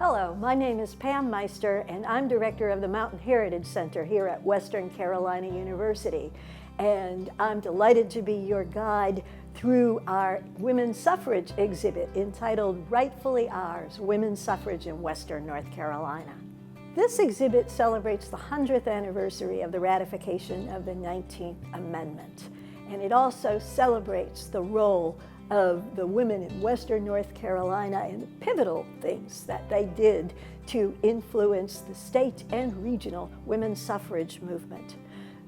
Hello, my name is Pam Meister, and I'm director of the Mountain Heritage Center here at Western Carolina University. And I'm delighted to be your guide through our women's suffrage exhibit entitled Rightfully Ours, Women's Suffrage in Western North Carolina. This exhibit celebrates the 100th anniversary of the ratification of the 19th Amendment. And it also celebrates the role of the women in Western North Carolina and the pivotal things that they did to influence the state and regional women's suffrage movement.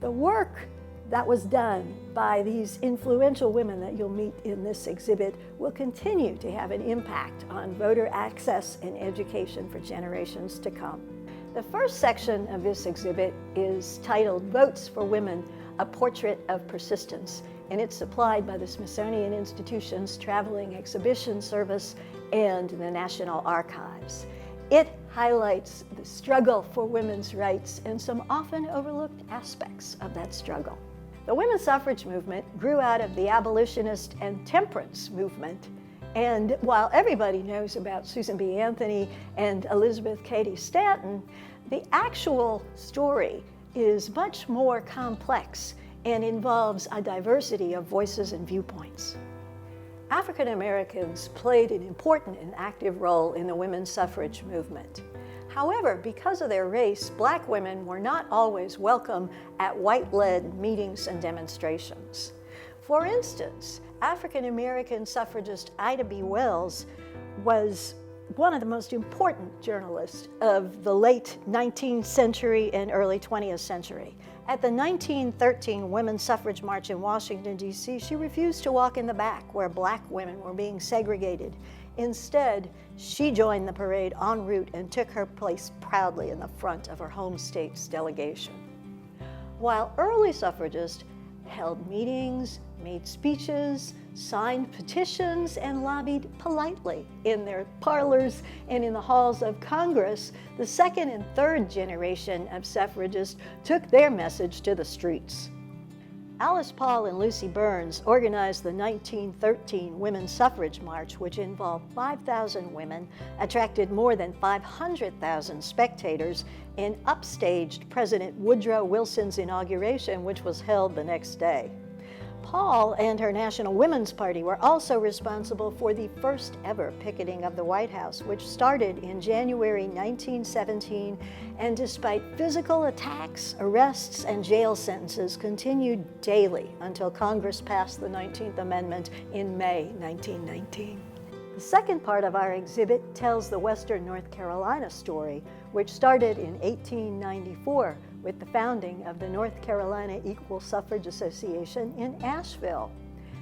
The work that was done by these influential women that you'll meet in this exhibit will continue to have an impact on voter access and education for generations to come. The first section of this exhibit is titled Votes for Women, A Portrait of Persistence, and it's supplied by the Smithsonian Institution's Traveling Exhibition Service and the National Archives. It highlights the struggle for women's rights and some often overlooked aspects of that struggle. The women's suffrage movement grew out of the abolitionist and temperance movement, and while everybody knows about Susan B. Anthony and Elizabeth Cady Stanton, the actual story is much more complex and involves a diversity of voices and viewpoints. African Americans played an important and active role in the women's suffrage movement. However, because of their race, Black women were not always welcome at white-led meetings and demonstrations. For instance, African American suffragist Ida B. Wells was one of the most important journalists of the late 19th century and early 20th century. At the 1913 Women's Suffrage March in Washington, D.C., she refused to walk in the back where Black women were being segregated. Instead, she joined the parade en route and took her place proudly in the front of her home state's delegation. While early suffragists held meetings, made speeches, signed petitions, and lobbied politely in their parlors and in the halls of Congress, the second and third generation of suffragists took their message to the streets. Alice Paul and Lucy Burns organized the 1913 Women's Suffrage March, which involved 5,000 women, attracted more than 500,000 spectators, and upstaged President Woodrow Wilson's inauguration, which was held the next day. Paul and her National Women's Party were also responsible for the first ever picketing of the White House, which started in January 1917, and despite physical attacks, arrests, and jail sentences, continued daily until Congress passed the 19th Amendment in May 1919. The second part of our exhibit tells the Western North Carolina story, which started in 1894 with the founding of the North Carolina Equal Suffrage Association in Asheville.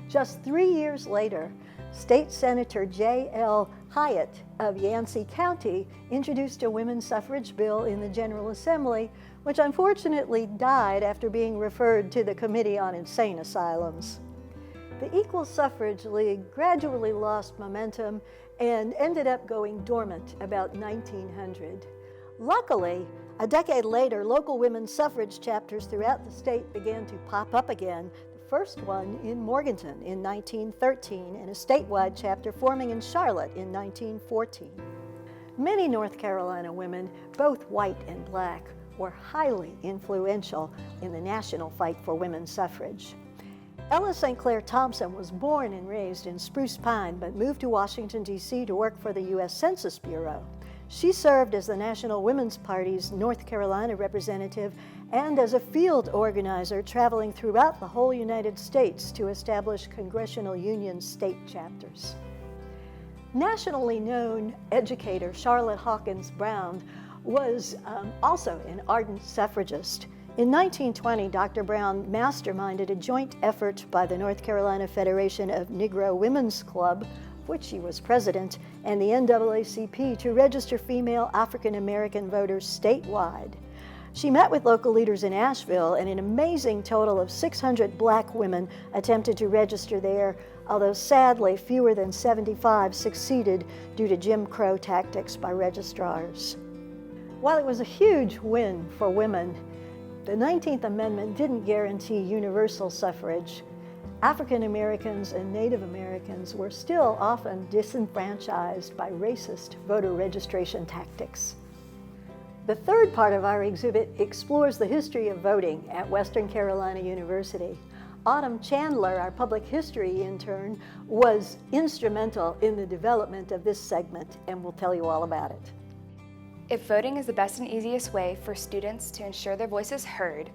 Just 3 years later, State Senator J.L. Hyatt of Yancey County introduced a women's suffrage bill in the General Assembly, which unfortunately died after being referred to the Committee on Insane Asylums. The Equal Suffrage League gradually lost momentum and ended up going dormant about 1900. Luckily, a decade later, local women's suffrage chapters throughout the state began to pop up again, the first one in Morganton in 1913 and a statewide chapter forming in Charlotte in 1914. Many North Carolina women, both white and Black, were highly influential in the national fight for women's suffrage. Ella St. Clair Thompson was born and raised in Spruce Pine, but moved to Washington, D.C. to work for the U.S. Census Bureau. She served as the National Women's Party's North Carolina representative and as a field organizer traveling throughout the whole United States to establish Congressional Union state chapters. Nationally known educator Charlotte Hawkins Brown was also an ardent suffragist. In 1920, Dr. Brown masterminded a joint effort by the North Carolina Federation of Negro Women's Club, of which she was president, and the NAACP to register female African American voters statewide. She met with local leaders in Asheville, and an amazing total of 600 Black women attempted to register there, although sadly fewer than 75 succeeded due to Jim Crow tactics by registrars. While it was a huge win for women, the 19th Amendment didn't guarantee universal suffrage. African Americans and Native Americans were still often disenfranchised by racist voter registration tactics. The third part of our exhibit explores the history of voting at Western Carolina University. Autumn Chandler, our public history intern, was instrumental in the development of this segment and will tell you all about it. If voting is the best and easiest way for students to ensure their voice is heard,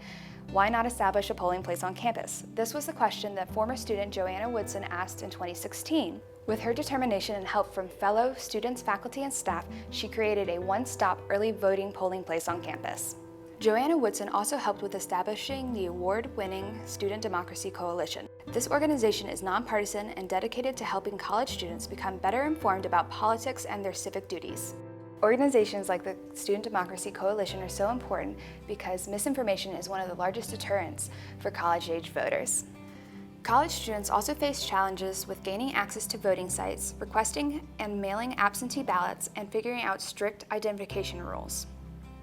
why not establish a polling place on campus? This was the question that former student Joanna Woodson asked in 2016. With her determination and help from fellow students, faculty, and staff, she created a one-stop early voting polling place on campus. Joanna Woodson also helped with establishing the award-winning Student Democracy Coalition. This organization is nonpartisan and dedicated to helping college students become better informed about politics and their civic duties. Organizations like the Student Democracy Coalition are so important because misinformation is one of the largest deterrents for college-age voters. College students also face challenges with gaining access to voting sites, requesting and mailing absentee ballots, and figuring out strict identification rules.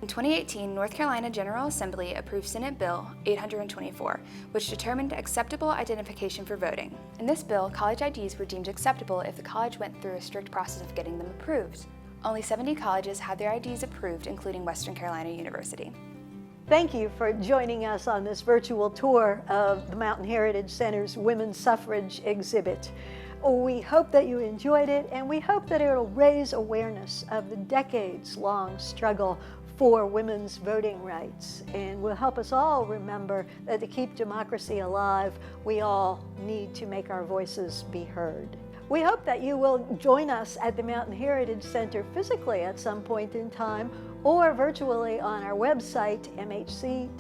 In 2018, North Carolina General Assembly approved Senate Bill 824, which determined acceptable identification for voting. In this bill, college IDs were deemed acceptable if the college went through a strict process of getting them approved. Only 70 colleges had their IDs approved, including Western Carolina University. Thank you for joining us on this virtual tour of the Mountain Heritage Center's Women's Suffrage exhibit. We hope that you enjoyed it, and we hope that it will raise awareness of the decades-long struggle for women's voting rights, and will help us all remember that to keep democracy alive, we all need to make our voices be heard. We hope that you will join us at the Mountain Heritage Center physically at some point in time, or virtually on our website, mhc.wcu.edu.